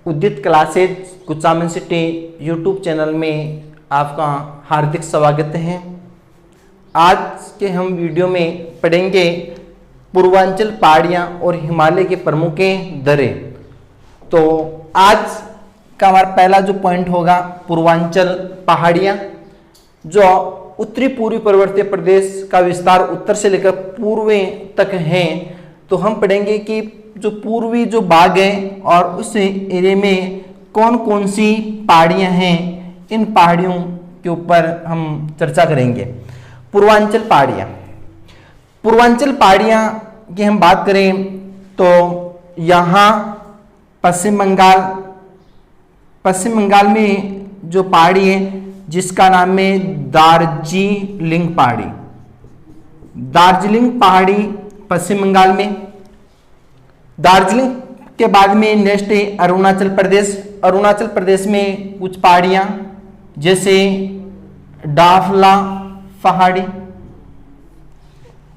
उदित classes Kuchaman city YouTube channel में आपका हार्दिक स्वागत है। आज के हम वीडियो में पढ़ेंगे पूर्वांचल पहाड़ियाँ और हिमालय के प्रमुख दर्रे। तो आज का हमारा पहला जो पॉइंट होगा पूर्वांचल पहाड़ियाँ, जो उत्तरी पूर्वी पर्वतीय प्रदेश का विस्तार उत्तर से लेकर पूर्व तक है। तो हम पढ़ेंगे कि जो पूर्वी जो भाग है और उस एरिया में कौन कौन सी पहाड़ियाँ हैं, इन पहाड़ियों के ऊपर हम चर्चा करेंगे। पूर्वांचल पहाड़ियाँ, पूर्वांचल पहाड़ियाँ की हम बात करें तो यहाँ पश्चिम बंगाल में जो पहाड़ी है जिसका नाम है दार्जिलिंग पहाड़ी। दार्जिलिंग पहाड़ी पश्चिम बंगाल में। दार्जिलिंग के बाद में नेक्स्ट है अरुणाचल प्रदेश। अरुणाचल प्रदेश में कुछ पहाड़ियाँ जैसे डाफला पहाड़ी।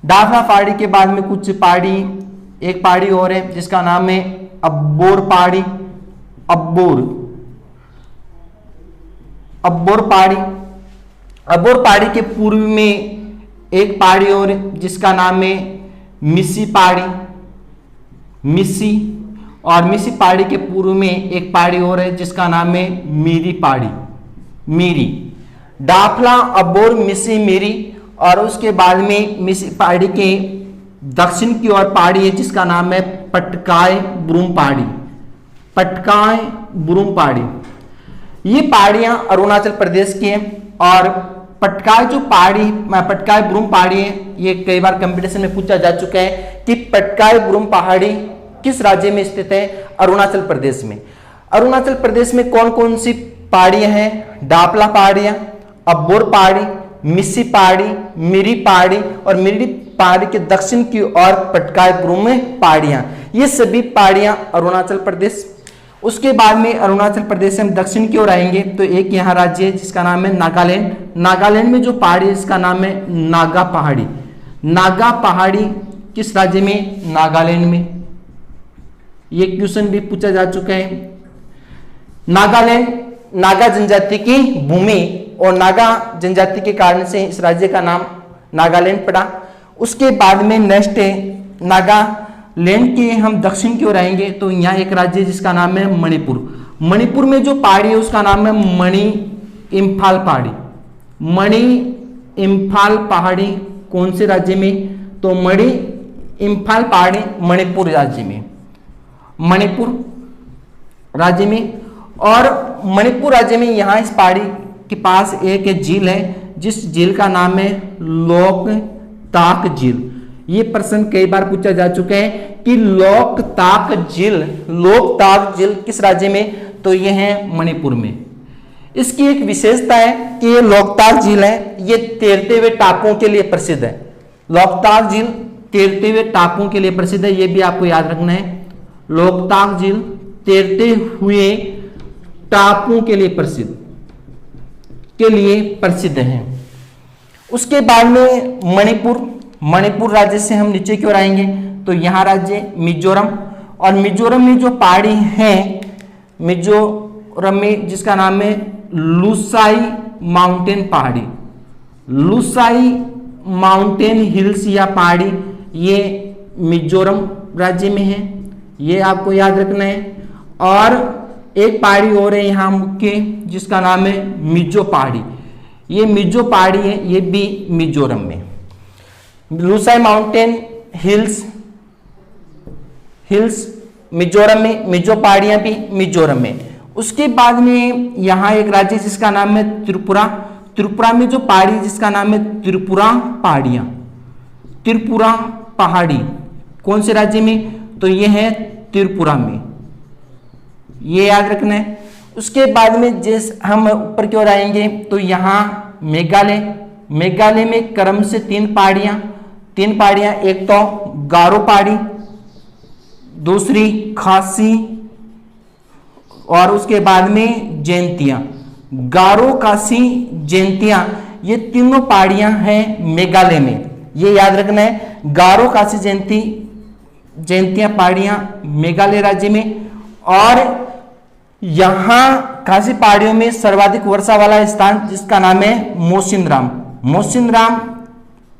डाफला पहाड़ी के बाद में कुछ पहाड़ी, एक पहाड़ी और है जिसका नाम है अब्बोर पहाड़ी। अब्बोर पहाड़ी के पूर्व में एक पहाड़ी और जिसका नाम है मिसी पहाड़ी। और मिसी पहाड़ी के पूर्व में एक पहाड़ी और है जिसका नाम है मीरी पहाड़ी। मीरी, डाफला, अब्बोर, मिसी, मीरी। और उसके बाद में मिसी पहाड़ी के दक्षिण की ओर पहाड़ी है जिसका नाम है पटकाई बुरुम पहाड़ी। पटकाई बुरुम पहाड़ी, ये पहाड़ियां अरुणाचल प्रदेश की हैं। और पटकाई बुरुम पहाड़ी है, ये कई बार कंपटीशन में पूछा जा चुका है कि पटकाई बुरुम पहाड़ी किस राज्य में स्थित है? अरुणाचल प्रदेश में। अरुणाचल प्रदेश में कौन कौन सी पहाड़ियां हैं? डाफला पहाड़ियां, अब्बोर पहाड़ी, मिसी पहाड़ी, मीरी पहाड़ी और मीरी पहाड़ी के दक्षिण की ओर पटकाई बुरुम पहाड़ियां। ये सभी पहाड़ियां अरुणाचल प्रदेश। उसके बाद में अरुणाचल प्रदेश से हम दक्षिण की ओर आएंगे तो एक यहाँ राज्य है जिसका नाम है नागालैंड। नागालैंड में जो पहाड़ी है इसका नाम है नागा पहाड़ी। नागा पहाड़ी किस राज्य में? नागालैंड में। ये क्वेश्चन भी पूछा जा चुका है। नागालैंड नागा जनजाति की भूमि और नागा जनजाति के कारण से इस राज्य का नाम नागालैंड पड़ा। उसके बाद में नेक्स्ट है नागालैंड के हम दक्षिण की ओर आएंगे तो यहाँ एक राज्य है जिसका नाम है मणिपुर। मणिपुर में जो पहाड़ी है उसका नाम है मणि इम्फाल पहाड़ी। मणि इम्फाल पहाड़ी कौन से राज्य में? तो मणि इम्फाल पहाड़ी मणिपुर राज्य में। मणिपुर राज्य में। और मणिपुर राज्य में यहाँ इस पहाड़ी के पास एक झील है जिस झील का नाम है लोकताक झील। ये प्रश्न कई बार पूछा जा चुका है कि लोकताक झील किस राज्य में? तो ये है मणिपुर में। इसकी एक विशेषता है कि ये लोकताक झील है, ये तैरते हुए टापुओं के लिए प्रसिद्ध है। लोकताक झील तैरते हुए टापुओं के लिए प्रसिद्ध है, ये भी आपको याद रखना है। लोकताक झील तैरते हुए टापुओं के लिए प्रसिद्ध है। उसके बाद में मणिपुर राज्य से हम नीचे की ओर आएंगे तो यहाँ राज्य मिजोरम। और मिजोरम में जो पहाड़ी है मिजोरम में जिसका नाम है लुसाई माउंटेन पहाड़ी। लुसाई माउंटेन हिल्स या पहाड़ी ये मिजोरम राज्य में है, ये आपको याद रखना है। और एक पहाड़ी और है यहाँ मुख्य जिसका नाम है मिजो पहाड़ी। ये मिजो पहाड़ी है, ये भी मिजोरम में। लुसाई माउंटेन हिल्स मिजोरम में, मिजो पहाड़ियां भी मिजोरम में। उसके बाद में यहाँ एक राज्य जिसका नाम है त्रिपुरा। त्रिपुरा में जो पहाड़ी जिसका नाम है त्रिपुरा पहाड़ियां। त्रिपुरा पहाड़ी कौन से राज्य में? तो ये है त्रिपुरा में, ये याद रखना है। उसके बाद में जिस हम ऊपर की ओर आएंगे तो यहाँ मेघालय में क्रम से तीन पहाड़ियां। एक तो गारो पहाड़ी, दूसरी खासी और उसके बाद में जयंतियां। गारो, खासी, जयंतियां ये तीनों पहाड़ियां हैं मेघालय में, ये याद रखना है। गारो, खासी, जयंतियां पहाड़ियां मेघालय राज्य में। और यहाँ खासी पहाड़ियों में सर्वाधिक वर्षा वाला स्थान जिसका नाम है मोसिनराम। मोसिनराम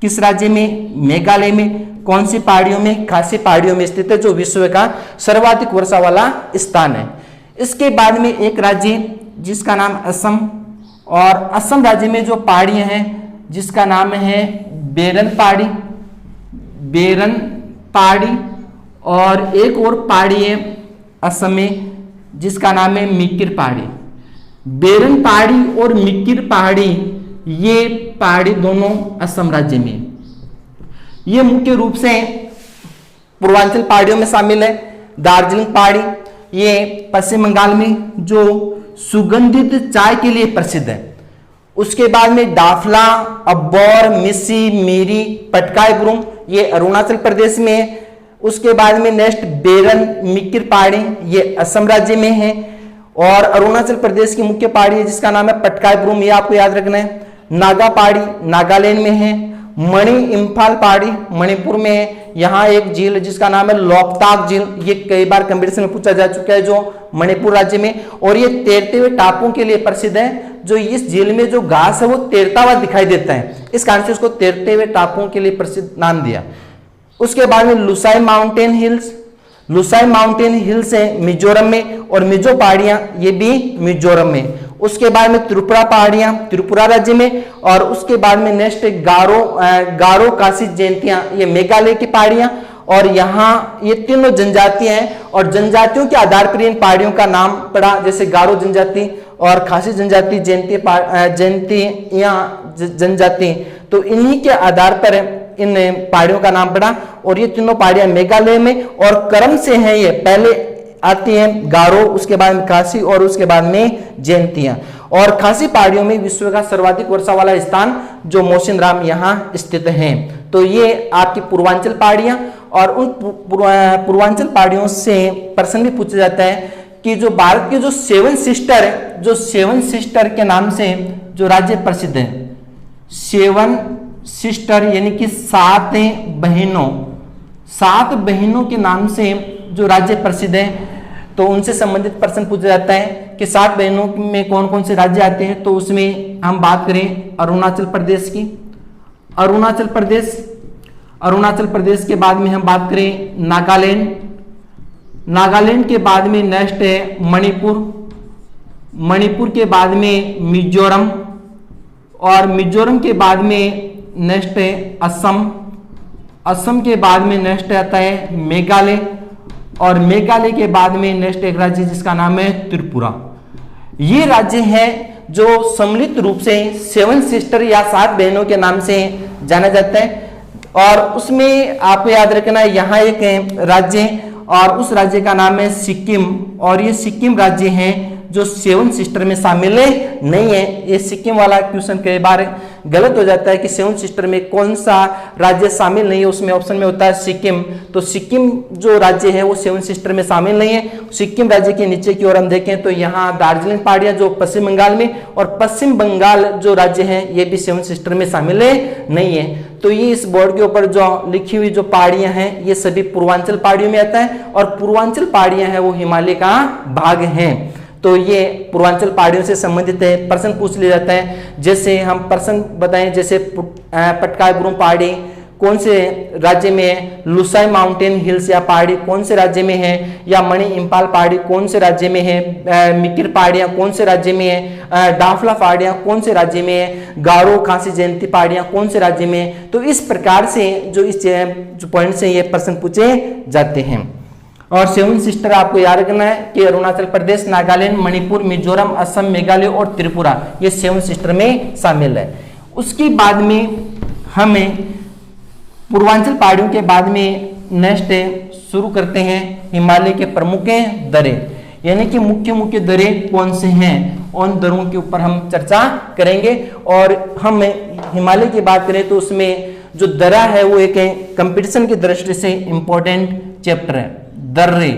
किस राज्य में? मेघालय में। कौन सी पहाड़ियों में? खासी पहाड़ियों में स्थित है, जो विश्व का सर्वाधिक वर्षा वाला स्थान है। इसके बाद में एक राज्य जिसका नाम असम, और असम राज्य में जो पहाड़ियां हैं जिसका नाम है बेरन पहाड़ी, बेरन पहाड़ी, और एक और पहाड़ी है असम में जिसका नाम है मिकिर पहाड़ी। बेरन पहाड़ी और मिकिर पहाड़ी, ये पहाड़ी दोनों असम राज्य में, ये मुख्य रूप से पूर्वांचल पहाड़ियों में शामिल है। दार्जिलिंग पहाड़ी, ये पश्चिम बंगाल में जो सुगंधित चाय के लिए प्रसिद्ध है। उसके बाद में डाफला, अब्बोर, मिसी, मीरी, पटकाई बुरुंग, ये अरुणाचल प्रदेश में है। उसके बाद में नेक्स्ट बेरन मिकिर पहाड़ी, ये असम राज्य में है। और अरुणाचल प्रदेश की मुख्य पहाड़ी है जिसका नाम है पटकाई बुरुंग, ये आपको याद रखना है। नागा पहाड़ी नागालैंड में है। मणि इम्फाल पहाड़ी मणिपुर में है। यहाँ एक झील जिसका नाम है लोकताक झील, ये कई बार कंपटीशन में पूछा जा चुका है, जो मणिपुर राज्य में, और ये तैरते हुए टापुओं के लिए प्रसिद्ध है। जो इस झील में जो घास है वो तैरता हुआ दिखाई देता है, इस कारण से उसको तैरते हुए टापुओं के लिए प्रसिद्ध नाम दिया। उसके बाद में Lushai mountain hills, Lushai mountain hills है मिजोरम में, और मिजो पहाड़ियां ये भी मिजोरम में। उसके बाद में त्रिपुरा पहाड़ियां त्रिपुरा राज्य में, और उसके बाद में नेक्स्ट गारो काशी जयंतियां, ये मेघालय की पहाड़ियां। और यहाँ ये तीनों जनजातियां हैं, और जनजातियों के आधार पर इन पहाड़ियों का नाम पड़ा, जैसे गारो जनजाति और खासी जनजाति, जनजाति, तो इन्हीं के आधार पर इन पहाड़ियों का नाम पड़ा। और ये तीनों पहाड़ियां मेघालय में और क्रम से हैं, ये पहले आती हैं गारो, उसके बाद में खासी, और उसके बाद में जयंतियां। और खासी पहाड़ियों में विश्व का सर्वाधिक वर्षा वाला स्थान जो मोसिनराम यहाँ स्थित है। तो ये आपकी पूर्वांचल पहाड़ियां, और उन पूर्वांचल पहाड़ियों से प्रश्न भी पूछा जाता है कि जो भारत के जो सेवन सिस्टर है, जो सेवन सिस्टर के नाम से जो राज्य प्रसिद्ध है, सेवन सिस्टर यानी कि सात बहनों के नाम से जो राज्य प्रसिद्ध है, तो उनसे संबंधित प्रश्न पूछा जाता है कि 7 बहनों में कौन कौन से राज्य आते हैं। तो उसमें हम बात करें अरुणाचल प्रदेश की, अरुणाचल प्रदेश के बाद में हम बात करें नागालैंड के बाद में नेक्स्ट है मणिपुर के बाद में मिजोरम, और मिजोरम के बाद में नेक्स्ट है असम के बाद में नेक्स्ट आता है मेघालय, और मेघालय के बाद में नेक्स्ट एक राज्य जिसका नाम है त्रिपुरा। ये राज्य है जो सम्मिलित रूप से 7 सिस्टर या 7 बहनों के नाम से जाना जाता है। और उसमें आपको याद रखना है यहाँ एक राज्य, और उस राज्य का नाम है सिक्किम, और ये सिक्किम राज्य है जो 7 सिस्टर में शामिल नहीं है। ये सिक्किम वाला क्वेश्चन कई बार गलत हो जाता है कि 7 सिस्टर में कौन सा राज्य शामिल नहीं है, उसमें ऑप्शन में होता है सिक्किम। तो सिक्किम जो राज्य है वो 7 सिस्टर में शामिल नहीं है। सिक्किम राज्य के नीचे की ओर हम देखें तो यहाँ दार्जिलिंग पहाड़ियां जो पश्चिम बंगाल में, और पश्चिम बंगाल जो राज्य है ये भी 7 सिस्टर में शामिल नहीं है। तो ये इस बोर्ड के ऊपर जो लिखी हुई जो पहाड़ियां हैं ये सभी पूर्वांचल पहाड़ियों में आता है, और पूर्वांचल पहाड़ियां हैं वो हिमालय का भाग हैं। तो ये पूर्वांचल पहाड़ियों से संबंधित है, प्रश्न पूछ लिया जाता है। जैसे हम प्रश्न बताएं, जैसे पटकाई बुरुंग पहाड़ी कौन से राज्य में है, लुसाई माउंटेन हिल्स या पहाड़ी कौन से राज्य में है, या मणि इम्फाल पहाड़ी कौन से राज्य में है, मिकिर पहाड़ियां कौन से राज्य में है, डाफला पहाड़ियां कौन से राज्य में है, गारो खासी जयंती पहाड़ियां कौन से राज्य में है। तो इस प्रकार से जो पॉइंट से ये प्रश्न पूछे जाते हैं। और 7 सिस्टर आपको याद रखना है कि अरुणाचल प्रदेश, नागालैंड, मणिपुर, मिजोरम, असम, मेघालय और त्रिपुरा ये 7 सिस्टर में शामिल है। उसके बाद में हमें पूर्वांचल पहाड़ियों के बाद में नेक्स्ट शुरू करते हैं हिमालय के प्रमुख दरे, यानी कि मुख्य दरे कौन से हैं, उन दरों के ऊपर हम चर्चा करेंगे। और हम हिमालय की बात करें तो उसमें जो दरा है वो एक कंपटीशन की दृष्टि से इंपॉर्टेंट चैप्टर है, दर्रे,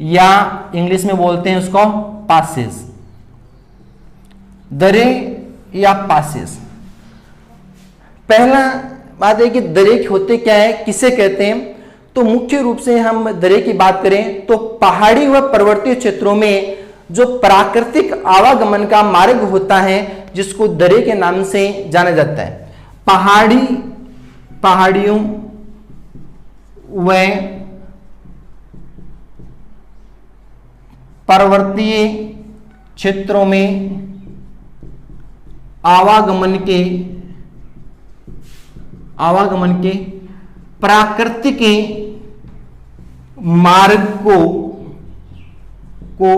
या इंग्लिश में बोलते हैं उसको पासेस, दरे या पासेस। पहला बात है कि दरे होते क्या है, किसे कहते हैं। तो मुख्य रूप से हम दरे की बात करें तो पहाड़ी व पर्वतीय क्षेत्रों में जो प्राकृतिक आवागमन का मार्ग होता है जिसको दरे के नाम से जाना जाता है। पहाड़ियों व पर्वतीय क्षेत्रों में आवागमन के प्राकृतिक मार्ग को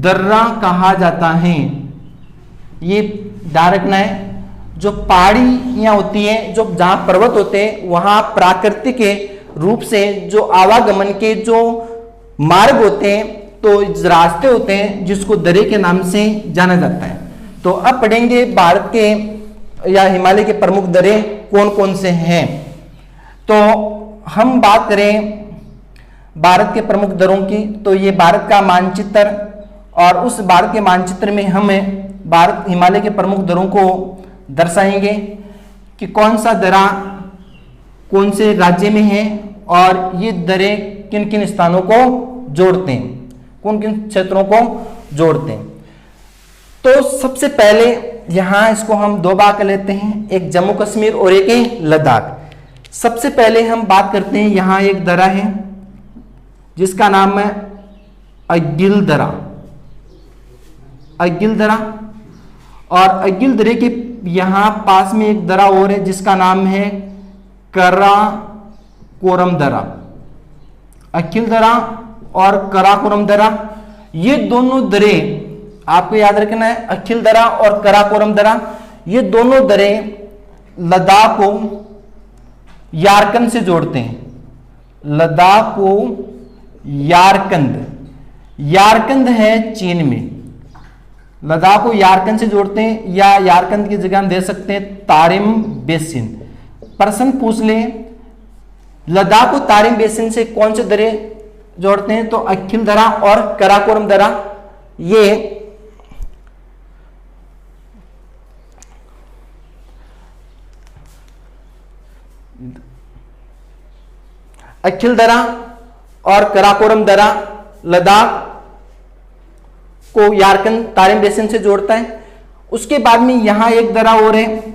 दर्रा कहा जाता है। ये ध्यान रखना है, जो पहाड़ियां होती हैं, जो जहां पर्वत होते हैं, वहां प्राकृतिक रूप से जो आवागमन के जो मार्ग होते हैं, तो रास्ते होते हैं जिसको दरे के नाम से जाना जाता है। तो अब पढ़ेंगे भारत के या हिमालय के प्रमुख दरे कौन कौन से हैं। तो हम बात करें भारत के प्रमुख दरों की, तो ये भारत का मानचित्र, और उस भारत के मानचित्र में हमें भारत हिमालय के प्रमुख दरों को दर्शाएंगे कि कौन सा दरा कौन से राज्य में है और ये दरें किन किन स्थानों को जोड़ते हैं, कौन किन क्षेत्रों को जोड़ते हैं। तो सबसे पहले यहां इसको हम दो भाग कर लेते हैं, एक जम्मू कश्मीर और एक लद्दाख। सबसे पहले हम बात करते हैं, यहां एक दरा है जिसका नाम है अगिल दरा। और अगिल दरे के यहां पास में एक दरा और है जिसका नाम है कराकोरम दरा। अगिल दरा और कराकोरम दरा, ये दोनों दरे आपको याद रखना है। अखिल दरा और कराकोरम दरा, ये दोनों दरे लद्दाख को यारकंद से जोड़ते हैं। लद्दाख को यारकंद है चीन में, लद्दाख को यारकंद से जोड़ते हैं, या यारकंद की जगह हम दे सकते हैं तारिम बेसिन। प्रश्न पूछ ले, लद्दाख को तारिम बेसिन से कौन से दरे जोड़ते हैं, तो अखिल दरा और कराकोरम दरा। ये अखिल दरा और कराकोरम दरा लद्दाख को यारकंद तारिम बेसिन से जोड़ता है। उसके बाद में यहां एक दरा और है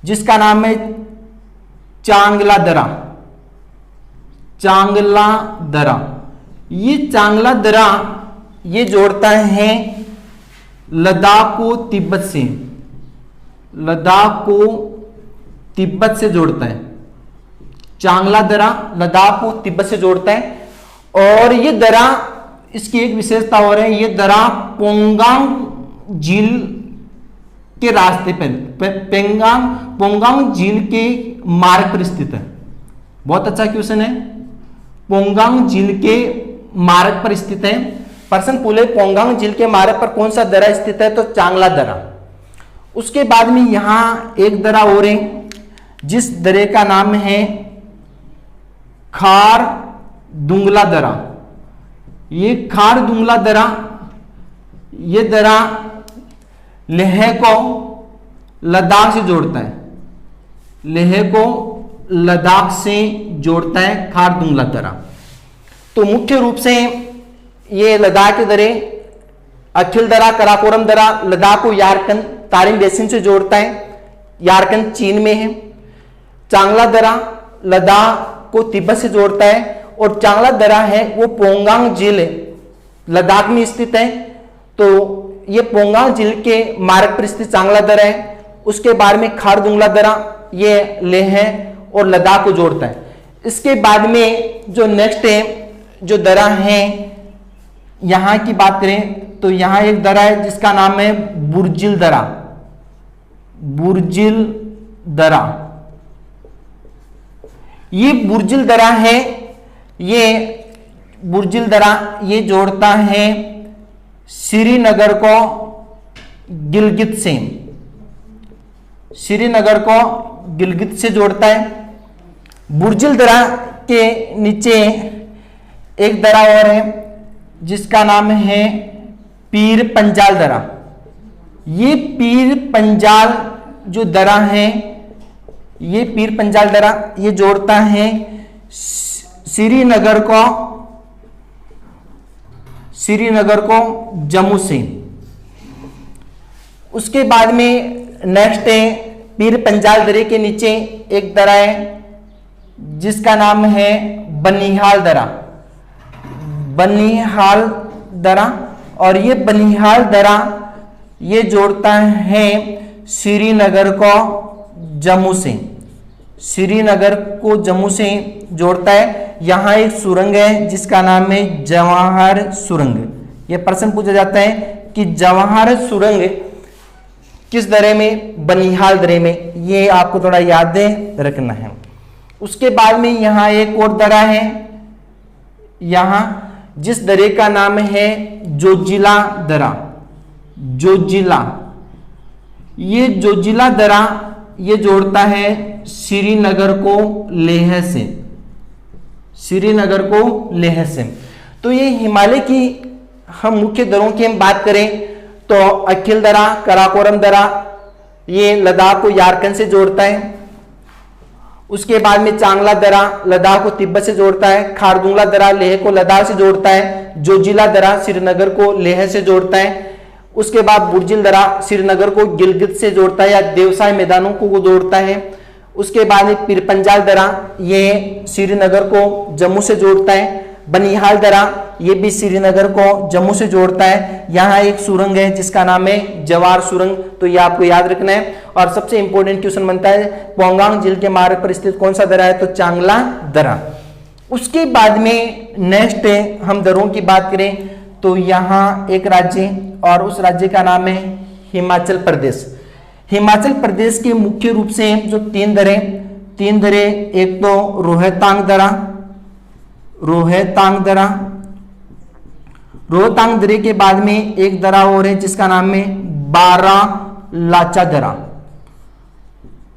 जिसका नाम है चांगला दरा। ये चांगला दरा ये जोड़ता है लद्दाख को तिब्बत से जोड़ता है। चांगला दरा लद्दाख को तिब्बत से जोड़ता है। और ये दरा, इसकी एक विशेषता और है, ये दरा पोंगांग झील के रास्ते पर पोंगांग झील के मार्ग पर स्थित है। बहुत अच्छा क्वेश्चन है, पोंगांग झील के मार्ग पर स्थित है। प्रश्न पूछे पोंगांग झील के मार्ग पर कौन सा दरा स्थित है, तो चांगला दरा। उसके बाद में यहां एक दरा और है जिस दरे का नाम है खार दुंगला दरा। ये खार दुंगला दरा, ये दरा लेह को लद्दाख से जोड़ता है। लेह को लद्दाख से जोड़ता है खार दुंगला दरा। तो मुख्य रूप से ये लद्दाख के दरे अखिल दरा, कराकोरम दरा लद्दाख को यारकंद तारिम बेसिन से जोड़ता है, यारकंद चीन में है। चांगला दरा लद्दाख को तिब्बत से जोड़ता है, और चांगला दरा है वो पोंगांग झील लद्दाख में स्थित है। तो ये पोंगांग झील के मार्ग पर स्थित चांगला दरा है। उसके बाद में खार दुंगला दरा ये लेह और लद्दाख को जोड़ता है। इसके बाद में जो नेक्स्ट है, जो दरा है, यहां की बात करें तो यहां एक दरा है जिसका नाम है बुर्जिल दरा। ये बुर्जिल दरा है, ये बुर्जिल दरा ये जोड़ता है श्रीनगर को गिलगित से जोड़ता है। बुर्जिल दरा के नीचे एक दरा और है जिसका नाम है पीर पंजाल दरा। ये पीर पंजाल जो दरा है, ये पीर पंजाल दरा ये जोड़ता है श्रीनगर को जम्मू से। उसके बाद में नेक्स्ट है पीर पंजाल दरे के नीचे एक दरा है जिसका नाम है बनिहाल दरा। बनिहाल दरा, और ये बनिहाल दरा ये जोड़ता है श्रीनगर को जम्मू से। श्रीनगर को जम्मू से जोड़ता है। यहाँ एक सुरंग है जिसका नाम है जवाहर सुरंग। ये प्रश्न पूछा जाता है कि जवाहर सुरंग किस दरे में? बनिहाल दरे में। ये आपको थोड़ा याद रखना है। उसके बाद में यहाँ एक और दरा है, यहाँ जिस दरे का नाम है जोजिला दरा। जोजिला, ये जोजिला दरा ये जोड़ता है श्रीनगर को लेह से। श्रीनगर को लेह से। तो ये हिमालय की हम मुख्य दरों की हम बात करें तो अखिल दरा, कराकोरम दरा ये लद्दाख को यारकन से जोड़ता है। उसके बाद में चांगला दरा लद्दाख को तिब्बत से जोड़ता है। खारदुंगला दरा लेह को लद्दाख से जोड़ता है। जोजिला दरा श्रीनगर को लेह से जोड़ता है। उसके बाद बुर्जिल दरा श्रीनगर को गिलगित से जोड़ता है या देवसाई मैदानों को जोड़ता है। उसके बाद में पीर पंजाल दरा ये श्रीनगर को जम्मू से जोड़ता है। बनिहाल दरा ये भी श्रीनगर को जम्मू से जोड़ता है। यहाँ एक सुरंग है जिसका नाम है जवाहर सुरंग, तो ये आपको याद रखना है। और सबसे इंपॉर्टेंट क्वेश्चन बनता है पोंगांग झील के मार्ग पर स्थित कौन सा दरा है? तो चांगला दरा। उसके बाद में नेक्स्ट हम दरों की बात करें तो यहाँ एक राज्य और उस राज्य का नाम है हिमाचल प्रदेश। हिमाचल प्रदेश के मुख्य रूप से जो तीन दरे, एक तो रोहतांग दरा, रोहतांग दरा, रोहतांग दरे के बाद में एक दरा और है जिसका नाम है बारालाचा दरा।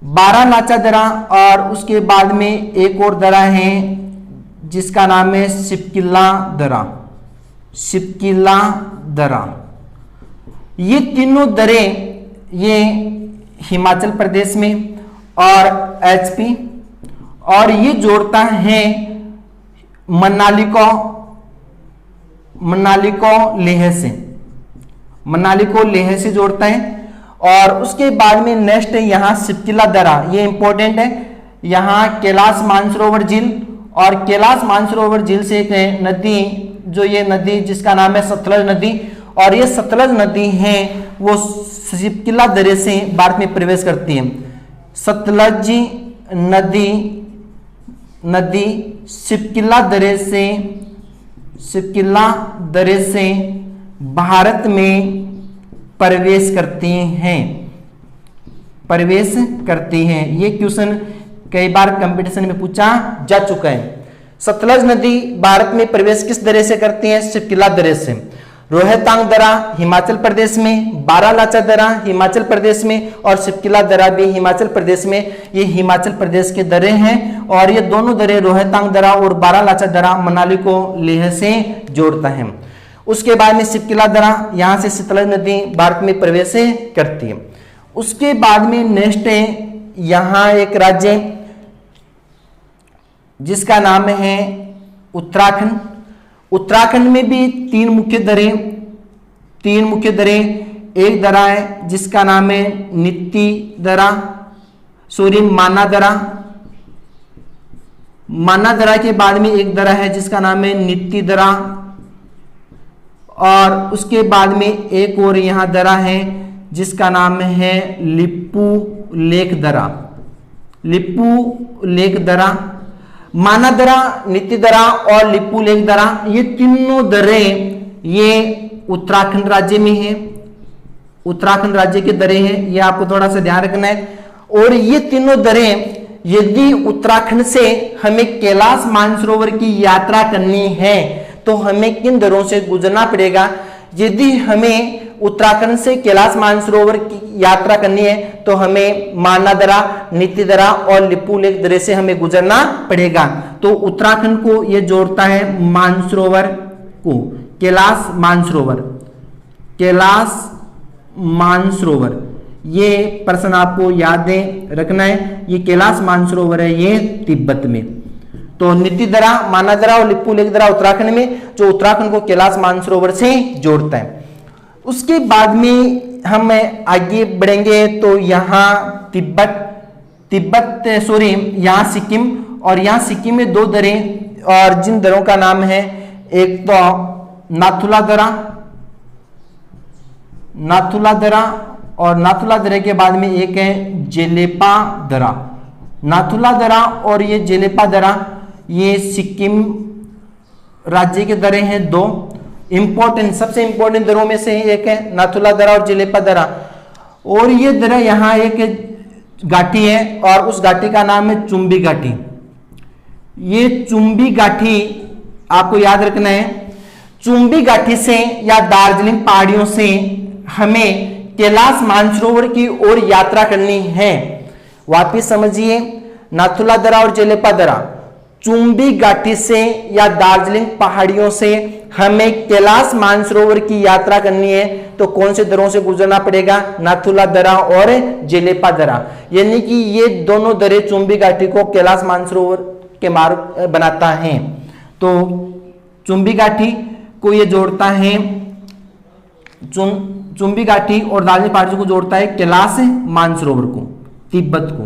बारालाचा दरा, और उसके बाद में एक और दरा है जिसका नाम है शिपकिला दरा। शिपकिला दरा। ये तीनों दरे ये हिमाचल प्रदेश में और एचपी, और ये जोड़ता है मनाली को लेह से। मनाली को लेह से जोड़ता है। और उसके बाद में नेक्स्ट है यहाँ शिपकिला दरा। ये इंपॉर्टेंट है। यहाँ कैलाश मानसरोवर झील, और कैलाश मानसरोवर झील से एक नदी, जो ये नदी जिसका नाम है सतलज नदी, और ये सतलज नदी है वो शिपकिला दरे से भारत में प्रवेश करती है। सतलज नदी शिपकिला दरे से भारत में प्रवेश करती हैं। ये क्वेश्चन कई बार कंपटीशन में पूछा जा चुका है। सतलज नदी भारत में प्रवेश किस दरे से करती है? शिपकिला दरे से। रोहतांग दरा हिमाचल प्रदेश में, बारालाचा दरा हिमाचल प्रदेश में, और शिपकिला दरा भी हिमाचल प्रदेश में। ये हिमाचल प्रदेश के दरे हैं, और ये दोनों दरे रोहतांग दरा और बारालाचा दरा मनाली को लेह से जोड़ता है। उसके बाद में शिपकिला दरा यहाँ से सतलज नदी भारत में प्रवेश करती है। उसके बाद में नेक्स्ट है यहाँ एक राज्य जिसका नाम है उत्तराखंड। उत्तराखंड में भी तीन मुख्य दरें। एक दरा है जिसका नाम है माना दरा। माना दरा के बाद में एक दरा है जिसका नाम है नीति दरा, और उसके बाद में एक और यहाँ दरा है जिसका नाम है लिप्पू लेक दरा। लिप्पू लेक दरा, माना दरा, नीति दरा और लिप्पू लेक दरा, ये तीनों दरें ये उत्तराखंड राज्य में है। उत्तराखंड राज्य के दरें हैं, ये आपको थोड़ा सा ध्यान रखना है। और ये तीनों दरें यदि उत्तराखंड से हमें कैलाश मानसरोवर की यात्रा करनी है तो हमें किन दरों से गुजरना पड़ेगा? यदि हमें उत्तराखंड से कैलाश मानसरोवर की यात्रा करनी है तो हमें माना दरा, नीति दरा और लिप्पू लेक दरे से हमें गुजरना पड़ेगा। तो उत्तराखंड को यह जोड़ता है मानसरोवर को, कैलाश मानसरोवर। ये प्रश्न आपको याद रखना है। ये कैलाश मानसरोवर है, ये तिब्बत में। तो नीति दरा, माना दरा और लिपु लेक दरा उत्तराखंड में, जो उत्तराखंड को कैलाश मानसरोवर से जोड़ता है। उसके बाद में हम आगे बढ़ेंगे तो यहाँ यहाँ सिक्किम, और यहाँ सिक्किम में 2 दरें, और जिन दरों का नाम है एक तो नाथुला दरा, और नाथुला दरे के बाद में एक है जेलेपा दरा। नाथुला दरा और ये जेलेपा दरा, ये सिक्किम राज्य के दरें हैं 2 इंपॉर्टेंट, सबसे इंपॉर्टेंट दरों में से एक है नाथुला दरा और जेलेपा दरा। और ये दरा यहाँ एक घाटी है, और उस घाटी का नाम है चुंबी घाटी। ये चुंबी घाटी आपको याद रखना है। चुंबी घाटी से या दार्जिलिंग पहाड़ियों से हमें कैलाश मानसरोवर की ओर यात्रा करनी है। वापिस समझिए, नाथुला दरा और जेलेपा दरा, चुंबी घाटी से या दार्जिलिंग पहाड़ियों से हमें कैलाश मानसरोवर की यात्रा करनी है, तो कौन से दरों से गुजरना पड़ेगा? नाथुला दरा और जेलेपा दरा। यानी कि ये दोनों दरें चुंबी घाटी को कैलाश मानसरोवर के मार्ग बनाता है। तो चुंबी घाटी को ये जोड़ता है, चुंबी घाटी और दार्जिलिंग पहाड़ियों को जोड़ता है कैलाश मानसरोवर को, तिब्बत को,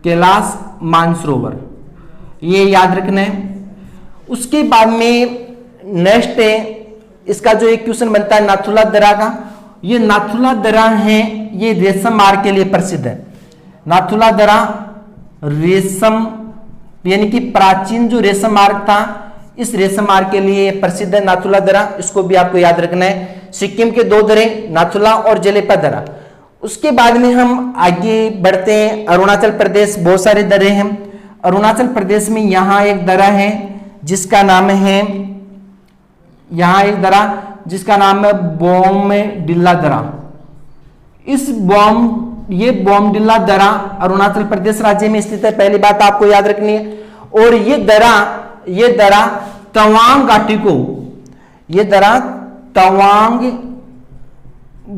कैलाश मानसरोवर, ये याद रखना है। उसके बाद में नेक्स्ट है इसका जो एक क्वेश्चन बनता है नाथुला दरा का। ये नाथुला दरा है, ये रेशम मार्ग के लिए प्रसिद्ध है। नाथुला दरा रेशम, यानी कि प्राचीन जो रेशम मार्ग था, इस रेशम मार्ग के लिए प्रसिद्ध है नाथुला दरा। इसको भी आपको याद रखना है। सिक्किम के 2 दरें, नाथुला और जेलेपा दरा। उसके बाद में हम आगे बढ़ते हैं। अरुणाचल प्रदेश, बहुत सारे दरें हैं। अरुणाचल प्रदेश में यहाँ एक दरा है जिसका नाम है, यहाँ एक दरा जिसका नाम है बोमडिला दरा। ये बोमडिला दरा अरुणाचल प्रदेश राज्य में स्थित है, पहली बात आपको याद रखनी है। और ये दरा तवांग घाटी को, ये दरा तवांग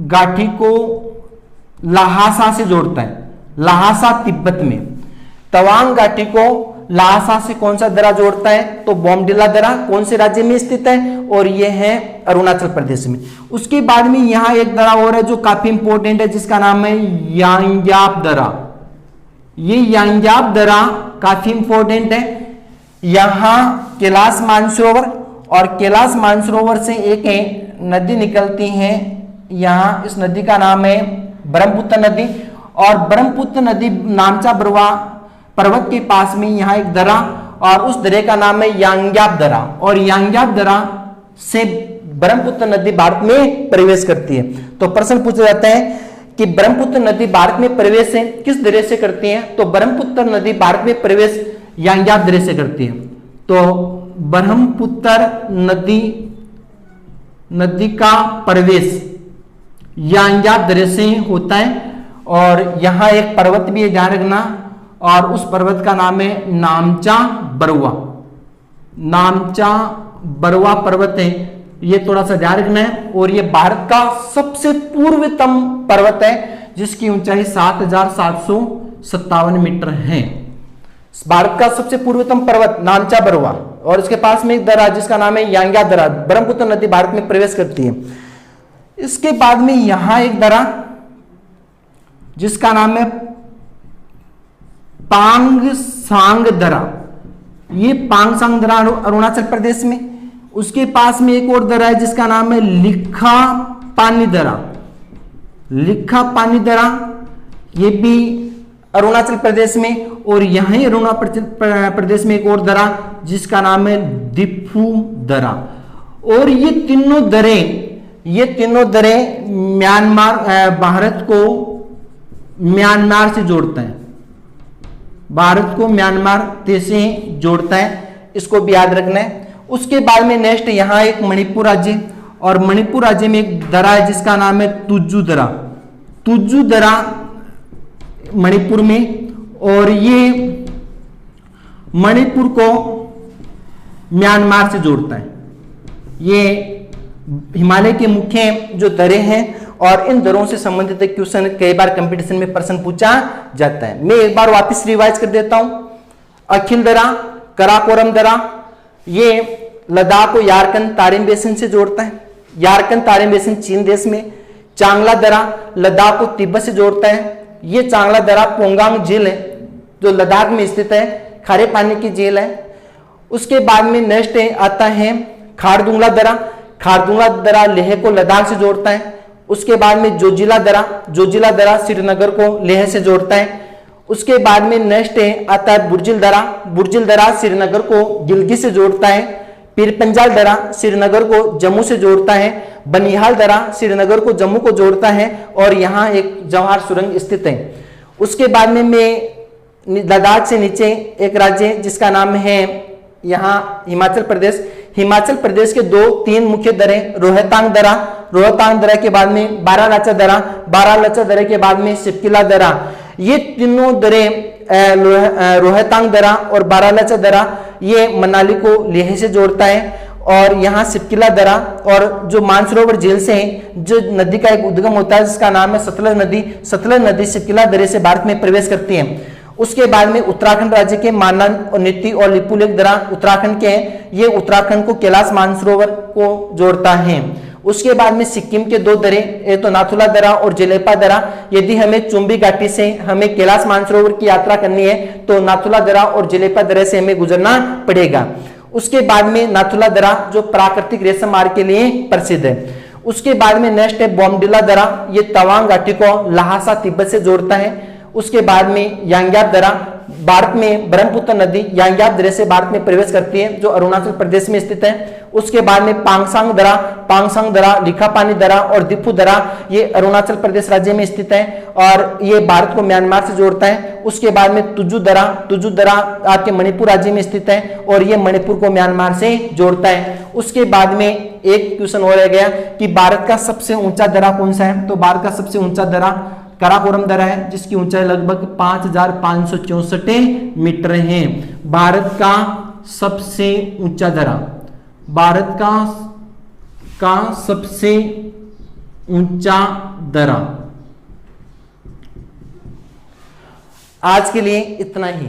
घाटी को लहासा से जोड़ता है। लहासा तिब्बत में तवांग घाटी को लहासा से कौन सा दरा जोड़ता है? तो बोमडिला दरा कौन से राज्य में स्थित है? और ये है अरुणाचल प्रदेश में। उसके बाद में यहाँ एक दरा और है जो काफी इंपॉर्टेंट है, जिसका नाम है यांग्याप दरा। ये यांग्याप दरा काफी इंपॉर्टेंट है। यहाँ कैलाश मानसरोवर, और कैलाश मानसरोवर से एक नदी निकलती है, यहाँ इस नदी का नाम है ब्रह्मपुत्र नदी। और ब्रह्मपुत्र नदी नामचा बरवा पर्वत के पास में यहाँ एक दरा, और उस दरे का नाम है यांग्याप दरा। और यांग्याप दरा से ब्रह्मपुत्र नदी भारत में प्रवेश करती है। तो प्रश्न पूछा जाता है कि ब्रह्मपुत्र नदी भारत में प्रवेश है किस दरे से करती है? तो ब्रह्मपुत्र नदी भारत में प्रवेश यांग्याप दरे से करती है। तो ब्रह्मपुत्र नदी का प्रवेश यांग्याप दरे से होता है। और यहाँ एक पर्वत भी है, ध्यान रखना, और उस पर्वत का नाम है नामचा बरवा। नामचा बरवा पर्वत है, ये थोड़ा सा ध्यान रखना है। और ये भारत का सबसे पूर्वतम पर्वत है, जिसकी ऊंचाई 7,757 मीटर है। भारत का सबसे पूर्वतम पर्वत नामचा बरवा, और इसके पास में एक दरा जिसका नाम है यांग्याप दरा। ब्रह्मपुत्र नदी भारत में प्रवेश करती है। इसके बाद में यहां एक दरा जिसका नाम है पांगसांग दरा। ये पांगसांग दरा अरुणाचल प्रदेश में। उसके पास में एक और दरा है जिसका नाम है लिखा पानी दरा। लिखा पानी दरा ये भी अरुणाचल प्रदेश में। और यहीं अरुणाचल प्रदेश में एक और दरा जिसका नाम है दिफू दरा। और ये तीनों दरें म्यांमार, भारत को म्यांमार से जोड़ता है। भारत को म्यांमार देश से जोड़ता है, इसको भी याद रखना है। उसके बाद में नेक्स्ट यहाँ एक मणिपुर राज्य, और मणिपुर राज्य में एक दरा है जिसका नाम है तुजू दरा। तुजू दरा मणिपुर में, और ये मणिपुर को म्यांमार से जोड़ता है। ये हिमालय के मुख्य जो दरें हैं, और इन दरों से संबंधित क्वेश्चन कई बार कंपटीशन में प्रश्न पूछा जाता है। मैं एक बार वापस रिवाइज कर देता हूं। अखिल दरा कराकोरम दरा, ये लद्दाख को यारकन तारिम बेसिन से जोड़ता है। यारकन तारिम बेसिन चीन देश में। चांगला दरा लद्दाख को तिब्बत से जोड़ता है। ये चांगला दरा पोंगांग झील है जो लद्दाख में स्थित है, खारे पानी की झील है। उसके बाद में नेक्स्ट आता है खारदुंगला दरा। खारदुंगला दरा लेह को लद्दाख से जोड़ता है। उसके बाद में जोजिला दरा, जोजिला दरा श्रीनगर को लेह से जोड़ता है। उसके बाद में नेक्स्ट आता है बुर्जिल दरा। बुर्जिल दरा श्रीनगर को गिलगित से जोड़ता है। पीरपंजाल दरा श्रीनगर को जम्मू से जोड़ता है। बनिहाल दरा श्रीनगर को जम्मू को जोड़ता है और यहाँ एक जवाहर सुरंग स्थित है। उसके बाद में मैं लद्दाख से नीचे एक राज्य जिसका नाम है यहाँ हिमाचल प्रदेश। हिमाचल प्रदेश के 2-3 मुख्य दरें, रोहतांग दरा, रोहतांग दरा के बाद में बारालाचा दरा, बारालाचा दरा के बाद में सिपकिला दरा। ये तीनों दरें रोहतांग दरा और बारालाचा दरा ये मनाली को लेह से जोड़ता है। और यहाँ सिपकिला दरा और जो मानसरोवर झील से जो नदी का एक उद्गम होता है जिसका नाम है सतलज नदी, सतलज नदी सिपकिला दरे से भारत में प्रवेश करती है। उसके बाद में उत्तराखंड राज्य के मानन और नीति और लिपुलेख दरा उत्तराखंड के हैं। ये उत्तराखंड को कैलाश मानसरोवर को जोड़ता है। उसके बाद में सिक्किम के 2 दरें, एक तो नाथुला दरा और जेलेपा दरा। यदि हमें चुम्बी घाटी से हमें कैलाश मानसरोवर की यात्रा करनी है तो नाथुला दरा और जेलेपा दरा से हमें गुजरना पड़ेगा। उसके बाद में नाथुला दरा जो प्राकृतिक रेशम मार्ग के लिए प्रसिद्ध है। उसके बाद में नेक्स्ट है बोमडिला दरा, ये तवांग घाटी को लहासा तिब्बत से जोड़ता है। उसके बाद में यांग्याप दरा, भारत में ब्रह्मपुत्र नदी यांग्याप दरे से भारत में प्रवेश करती है जो अरुणाचल प्रदेश में स्थित है। उसके बाद में पांगसांग दरा, पांगसांग दरा, लिखापानी दरा और दिफू दरा ये अरुणाचल प्रदेश राज्य में स्थित है और ये भारत को म्यांमार से जोड़ता है। उसके बाद में तुजू दरा, तुजू दरा आपके मणिपुर राज्य में स्थित है और ये मणिपुर को म्यांमार से जोड़ता है। उसके बाद में एक क्वेश्चन और रह गया कि भारत का सबसे ऊंचा दरा कौन सा है, तो भारत का सबसे ऊंचा दरा काराकोरम दरा है जिसकी ऊंचाई लगभग 5564 मीटर है। भारत का सबसे ऊंचा दरा, भारत का सबसे ऊंचा दरा। आज के लिए इतना ही।